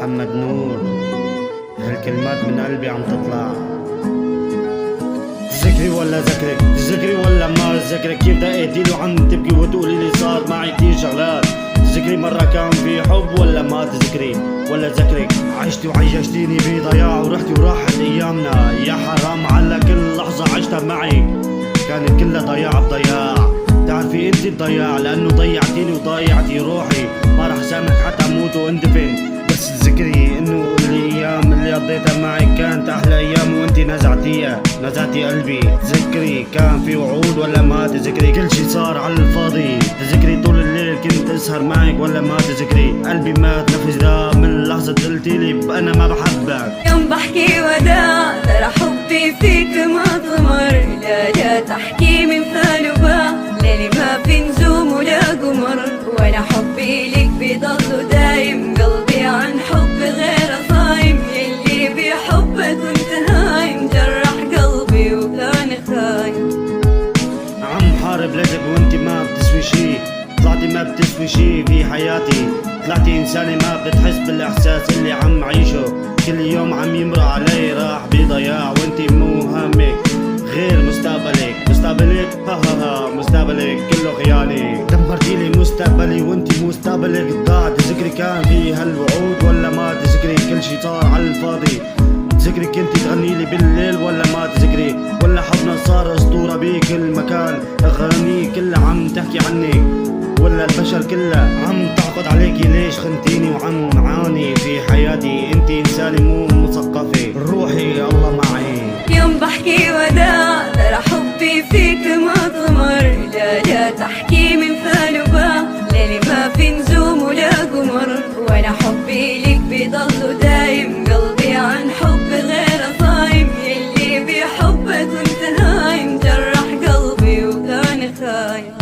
محمد نور، هالكلمات من قلبي عم تطلع. تذكري ولا ذكرك، تذكري ولا ما تذكرك، كيف دقيتيلي وعم تبكي وتقولي لي صار معي كتير شغلات. تذكري مرة كان في حب ولا ما تذكري ولا ذكرك. عشتي وعيشتيني بضياع ورحتي وراحت ايامنا، يا حرام على كل لحظة عشتها معك كانت كلها ضياع بضياع. تعرفي انت الضياع لانه ضيعتيني وضيعتي روحي، ما رح سامحك حتى اموت واندفن. بس تذكري انه الايام اللي قضيتها معك كانت احلى ايام وانت نزعتيها، نزعتي قلبي. تذكري كان في وعود ولا ما تذكري، كل شي صار على الفاضي. تذكري طول الليل كنت اسهر معك ولا ما تذكري، قلبي مات نفس ده من لحظة قلتيلي انا ما بحبك. يوم بحكي وداع ترى حبي فيك ما ضمر، لا تحكي من ثانوبة ليلي ما في نجوم ولا قمر، وانا حبي لك بضل دايم، قلبي عن حب غير صايم، يلي بحبك كنت هايم، جرح قلبي وكان خايم. عم حارب لجك وانت ما بتسوي شي، طلعتي ما بتسوي شي في حياتي، طلعتي انسانة ما بتحس بالاحساس اللي عم عيشه، كل يوم عم يمرق علي راح بضياع، وانت مو همك غير مستقبلك. مستقبلك ها ها ها مستقبلك كله خيانة، دمرتيلي مستقبلي وانت مستقبلك ضاع. تذكري كان في هالوعود ولا ما تذكري، كل شي صار على الفاضي. تذكري كنتي تغنيلي بالليل ولا ما تذكري، ولا حبنا صار اسطورة بكل مكان، اغاني كلها عم تحكي عنك ولا البشر كلها عم تحقد عليكي. ليش خنتيني وعم عاني في حياتي، انت انسانة مو مثقفة، روحي الله معي. يوم بحكي وداع ترى حبي فيك ما ضمر، لا تحكي من ثانوبة ليلي ما في نجوم ولا قمر، وانا حبي لك بضل دايم، قلبي عن حب غير صايم، يلي بحبك كنت هايم، جرح قلبي وكان خايم.